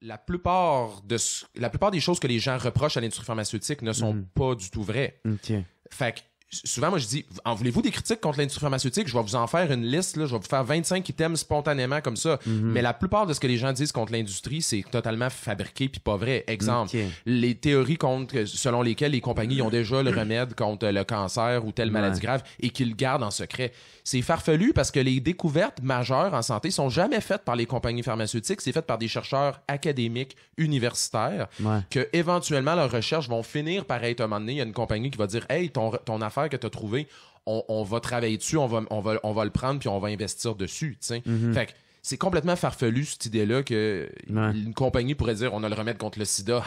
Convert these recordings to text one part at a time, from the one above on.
la plupart des choses que les gens reprochent à l'industrie pharmaceutique ne sont pas du tout vraies. Okay. Fait que souvent, moi, je dis, en voulez-vous des critiques contre l'industrie pharmaceutique? Je vais vous en faire une liste, là. Je vais vous faire 25 items spontanément comme ça. Mais la plupart de ce que les gens disent contre l'industrie, c'est totalement fabriqué puis pas vrai. Exemple, les théories selon lesquelles les compagnies ont déjà le remède contre le cancer ou telle maladie grave et qu'ils le gardent en secret. C'est farfelu parce que les découvertes majeures en santé sont jamais faites par les compagnies pharmaceutiques. C'est fait par des chercheurs académiques, universitaires, que éventuellement leurs recherches vont finir par être, à un moment donné, il y a une compagnie qui va dire « Hey, ton affaire que tu as trouvée, on va travailler dessus, on va le prendre puis on va investir dessus. » Fait que c'est complètement farfelu, cette idée-là, que une compagnie pourrait dire « On a le remède contre le sida,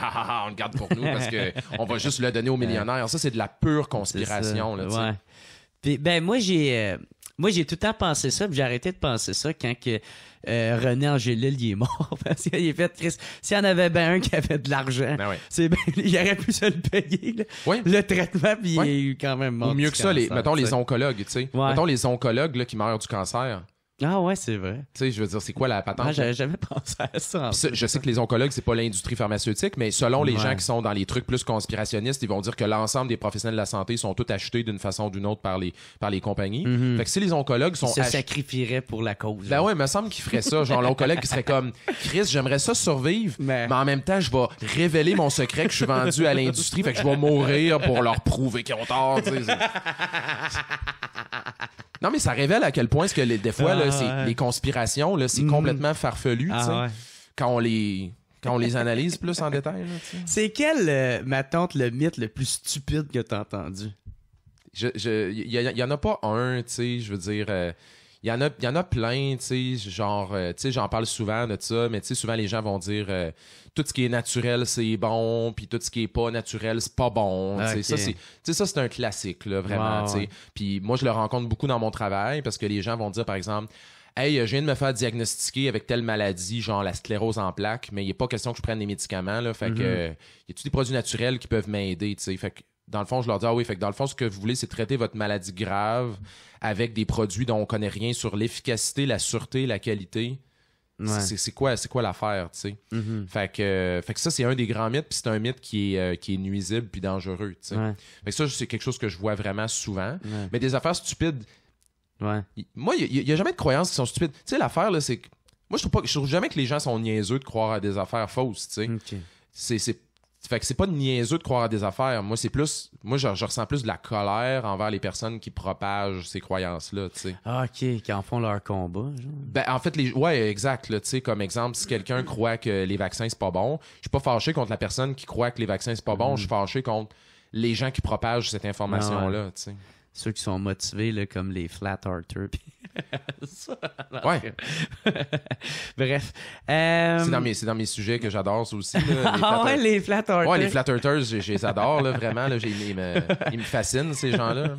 on le garde pour nous parce qu'on va juste le donner aux millionnaires. » Ça, c'est de la pure conspiration. Là, puis, moi, j'ai tout le temps pensé ça, puis j'ai arrêté de penser ça quand que René Angélil il est mort. Parce qu'il est fait triste. S'il y en avait bien un qui avait de l'argent, il aurait pu se le payer, le traitement, puis il est quand même mort. Ou mieux que ça, mettons les oncologues, tu sais. Mettons les oncologues là, qui meurent du cancer. Ah ouais, c'est vrai. Tu sais, je veux dire, c'est quoi la patente? J'avais jamais pensé à ça. Je sais que les oncologues, c'est pas l'industrie pharmaceutique, mais selon les gens qui sont dans les trucs plus conspirationnistes, ils vont dire que l'ensemble des professionnels de la santé sont tous achetés d'une façon ou d'une autre par les compagnies. Fait que si les oncologues sont... Ils se sacrifieraient pour la cause. Ben ouais, il me semble qu'ils feraient ça. Genre, l'oncologue qui serait comme, Chris, j'aimerais ça survivre, mais en même temps, je vais révéler mon secret que je suis vendu à l'industrie, fait que je vais mourir pour leur prouver qu'ils ont tort, tu sais. Non, mais ça révèle à quel point des fois, les conspirations, là, c'est complètement farfelu, tu sais, quand on les analyse plus en détail. Là, c'est quel, ma tante, le mythe le plus stupide que t'as entendu? Il y en a pas un, tu sais, je veux dire... Il y en a plein, tu sais, genre, tu sais, j'en parle souvent de ça, mais tu sais, souvent les gens vont dire tout ce qui est naturel, c'est bon, puis tout ce qui est pas naturel, c'est pas bon. Okay. Ça, c'est un classique, là, vraiment, tu sais. Puis moi, je le rencontre beaucoup dans mon travail parce que les gens vont dire, par exemple, hey, je viens de me faire diagnostiquer avec telle maladie, genre la sclérose en plaques, mais il n'est pas question que je prenne des médicaments, là, fait que, y a-tu des produits naturels qui peuvent m'aider, tu sais, fait que, dans le fond, je leur dis, fait que dans le fond, ce que vous voulez, c'est traiter votre maladie grave avec des produits dont on connaît rien sur l'efficacité, la sûreté, la qualité. C'est quoi l'affaire, tu sais? Fait que ça, c'est un des grands mythes, puis c'est un mythe qui est nuisible puis dangereux, tu sais. Fait que ça, c'est quelque chose que je vois vraiment souvent. Mais des affaires stupides, moi, il y a jamais de croyances qui sont stupides. Tu sais, l'affaire, là, c'est que moi, je trouve jamais que les gens sont niaiseux de croire à des affaires fausses, tu sais. Fait que c'est pas niaiseux de croire à des affaires. Moi, c'est plus... Moi, je ressens plus de la colère envers les personnes qui propagent ces croyances-là, tu sais. Ah, OK. Qui en font leur combat, genre. Ben, en fait, ouais, exact, là, tu sais, comme exemple, si quelqu'un croit que les vaccins, c'est pas bon, je suis pas fâché contre la personne qui croit que les vaccins, c'est pas bon, je suis fâché contre les gens qui propagent cette information-là, tu sais. Ceux qui sont motivés, là, comme les flat earthers. Ça, bref. C'est dans mes sujets que j'adore, ça aussi. Là, les flat earthers. Ouais, les flat earthers, je les adore, là, vraiment. Là, ils me fascinent, ces gens-là.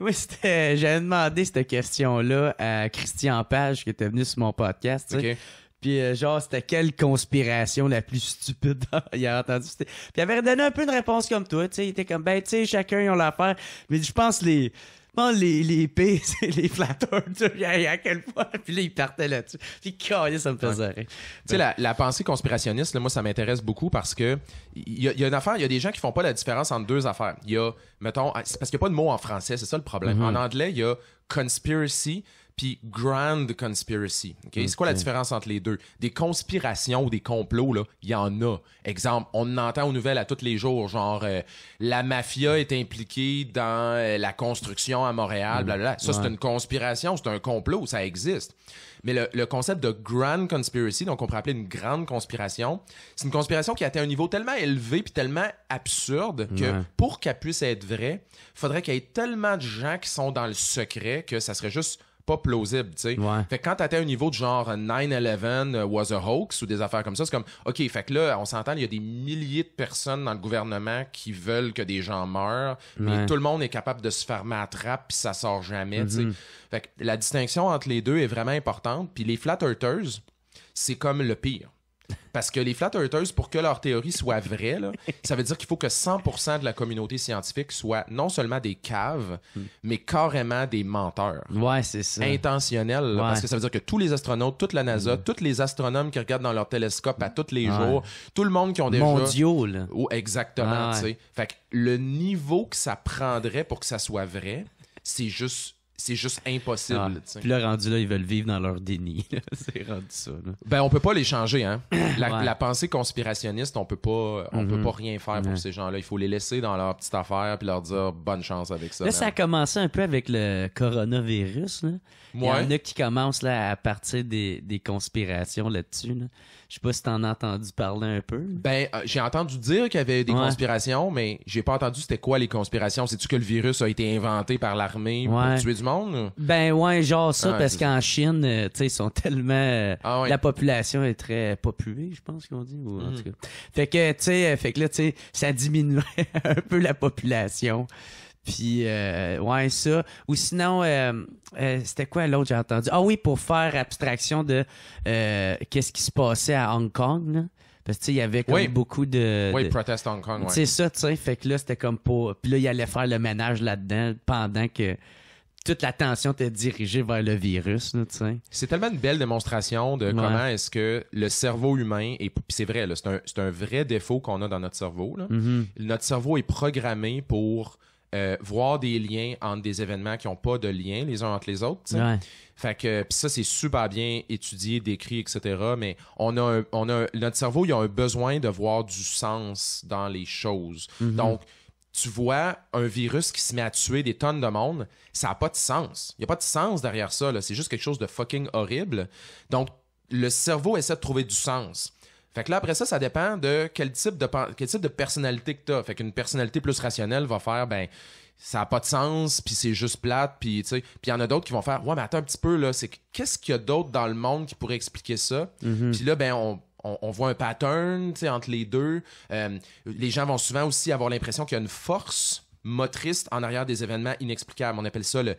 Oui, j'avais demandé cette question-là à Christian Page, qui était venu sur mon podcast. Okay. Puis genre, c'était quelle conspiration la plus stupide il a entendu. Puis il avait donné un peu une réponse comme toi, tu sais, il était comme, ben, tu sais, chacun, ils ont l'affaire. Mais je pense les P, c'est les flat earthers, à quel point. Puis là, il partait là-dessus. Puis ça me faisait rire. Tu sais, la pensée conspirationniste, là, moi, ça m'intéresse beaucoup parce que il y a une affaire, il y a des gens qui font pas la différence entre deux affaires. Il y a, mettons, c'est parce qu'il y a pas de mot en français, c'est ça le problème. En anglais, il y a conspiracy puis grand conspiracy. Okay? C'est quoi la différence entre les deux? Des conspirations ou des complots, là, il y en a. Exemple, on en entend aux nouvelles à tous les jours, genre la mafia est impliquée dans la construction à Montréal, blablabla. Ça, c'est une conspiration, c'est un complot, ça existe. Mais le concept de grand conspiracy, donc on pourrait appeler une grande conspiration, c'est une conspiration qui a atteint un niveau tellement élevé puis tellement absurde que pour qu'elle puisse être vraie, il faudrait qu'il y ait tellement de gens qui sont dans le secret que ça serait juste pas plausible, tu sais. Fait que quand t'atteins un niveau de genre 9/11 was a hoax ou des affaires comme ça, c'est comme, OK, fait que là, on s'entend, il y a des milliers de personnes dans le gouvernement qui veulent que des gens meurent, mais tout le monde est capable de se fermer à trappe puis ça sort jamais, tu sais. Fait que la distinction entre les deux est vraiment importante, puis les flat earthers, c'est comme le pire. Parce que les flat earthers, pour que leur théorie soit vraie, là, ça veut dire qu'il faut que 100% de la communauté scientifique soit non seulement des caves, mais carrément des menteurs. Ouais, c'est ça. Intentionnels. Là, parce que ça veut dire que tous les astronautes, toute la NASA, tous les astronomes qui regardent dans leur télescope à tous les jours, tout le monde qui ont déjà... Mondiaux, là. Oh, exactement, tu sais. Fait que le niveau que ça prendrait pour que ça soit vrai, c'est juste impossible. Puis là, rendu là, ils veulent vivre dans leur déni. C'est rendu ça. Là. Ben, on peut pas les changer, hein. La pensée conspirationniste, on peut pas rien faire pour ces gens-là. Il faut les laisser dans leur petite affaire puis leur dire bonne chance avec ça. Là, ça a commencé un peu avec le coronavirus. Là. Il y en a qui commencent là, à partir des conspirations là-dessus. Là. Je sais pas si t'en as entendu parler un peu. Ben, j'ai entendu dire qu'il y avait des conspirations, mais j'ai pas entendu c'était quoi les conspirations. C'est-tu que le virus a été inventé par l'armée pour tuer du monde? Ben ouais, genre ça, parce qu'en Chine, tu sais, ils sont tellement... La population est très populée, je pense qu'on dit. Ou, en tout cas. Fait que, tu sais, ça diminuait un peu la population. Puis, ouais, ça. Ou sinon, c'était quoi l'autre, j'ai entendu? Ah oui, pour faire abstraction de qu'est-ce qui se passait à Hong Kong, là. Parce que, tu sais, il y avait comme beaucoup de... Oui, Protest Hong Kong, C'est ça, tu sais. Fait que là, c'était comme pour... Puis là, il allait faire le ménage là-dedans pendant que toute l'attention était dirigée vers le virus, tu sais. C'est tellement une belle démonstration de comment est-ce que le cerveau humain, et puis c'est vrai, là, c'est un vrai défaut qu'on a dans notre cerveau, là. Notre cerveau est programmé pour... voir des liens entre des événements qui n'ont pas de lien les uns entre les autres. Fait que pis ça, c'est super bien étudié, décrit, etc. Mais notre cerveau, il a un besoin de voir du sens dans les choses. Donc, tu vois un virus qui se met à tuer des tonnes de monde, ça n'a pas de sens. Il n'y a pas de sens derrière ça, là. C'est juste quelque chose de fucking horrible. Donc, le cerveau essaie de trouver du sens. Fait que là, après ça, ça dépend de quel type de personnalité que t'as. Fait qu'une personnalité plus rationnelle va faire, ben, ça n'a pas de sens, puis c'est juste plate, puis tu sais. Puis il y en a d'autres qui vont faire, ouais, mais attends un petit peu, là, qu'est-ce qu'il y a d'autre dans le monde qui pourrait expliquer ça? Puis là, ben, on voit un pattern, tu sais, entre les deux. Les gens vont souvent aussi avoir l'impression qu'il y a une force motrice en arrière des événements inexplicables. On appelle ça le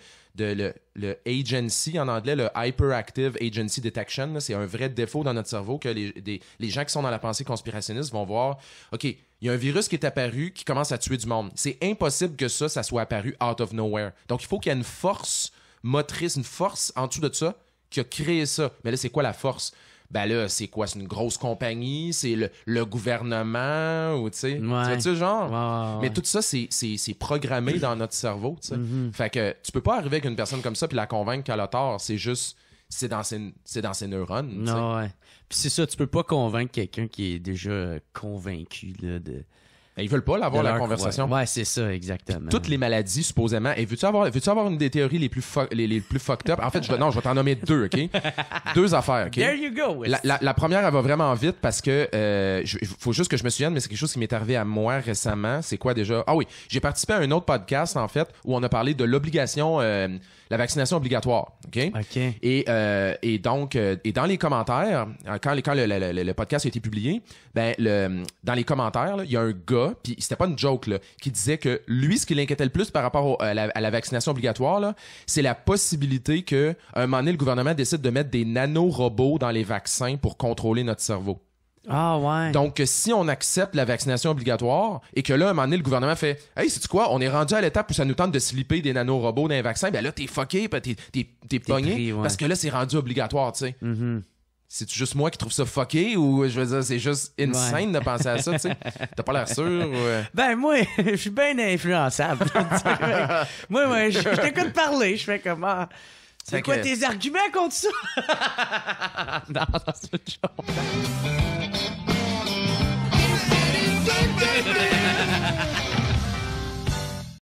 agency en anglais, le hyperactive agency detection. Là. C'est un vrai défaut dans notre cerveau que les gens qui sont dans la pensée conspirationniste vont voir, OK, il y a un virus qui est apparu qui commence à tuer du monde. C'est impossible que ça soit apparu out of nowhere. Donc, il faut qu'il y ait une force motrice, une force en dessous de ça qui a créé ça. Mais là, c'est quoi la force? Ben là, c'est quoi? C'est une grosse compagnie? C'est le gouvernement? Ou tu sais? Tu vois-tu, genre? Mais tout ça, c'est programmé dans notre cerveau, tu sais. Fait que tu peux pas arriver avec une personne comme ça puis la convaincre qu'elle a tort. C'est juste... C'est dans ses neurones, tu sais. Ouais. Puis c'est ça, tu peux pas convaincre quelqu'un qui est déjà convaincu, là, de... Ils veulent pas l'avoir, la conversation. Ouais, c'est ça, exactement. Puis toutes les maladies, supposément. Et veux-tu avoir une des théories les plus fucked up? En fait, je vais t'en nommer deux, OK? Deux affaires, OK? There you go. La première, elle va vraiment vite parce que faut juste que je me souvienne, mais c'est quelque chose qui m'est arrivé à moi récemment. C'est quoi déjà? Ah oui, j'ai participé à un autre podcast, en fait, où on a parlé de l'obligation... la vaccination obligatoire, OK? Et donc, dans les commentaires, quand le podcast a été publié, ben dans les commentaires, il y a un gars, puis c'était pas une joke, là, qui disait que lui, ce qui l'inquiétait le plus par rapport à la vaccination obligatoire, là, c'est la possibilité que un moment donné, le gouvernement décide de mettre des nanorobots dans les vaccins pour contrôler notre cerveau. Ah ouais. Donc, si on accepte la vaccination obligatoire et que là, un moment donné, le gouvernement fait « Hey, sais-tu quoi? On est rendu à l'étape où ça nous tente de slipper des nanorobots dans les vaccins. » Ben là, t'es fucké, t'es pogné pris, parce que là, c'est rendu obligatoire, tu sais. C'est juste moi qui trouve ça fucké ou je veux dire, c'est juste insane de penser à ça, tu sais? T'as pas l'air sûr? Ou... Ben, moi, je suis bien influençable. moi, je t'écoute parler, je fais comment... C'est quoi tes arguments contre ça? Non, c'est une chose.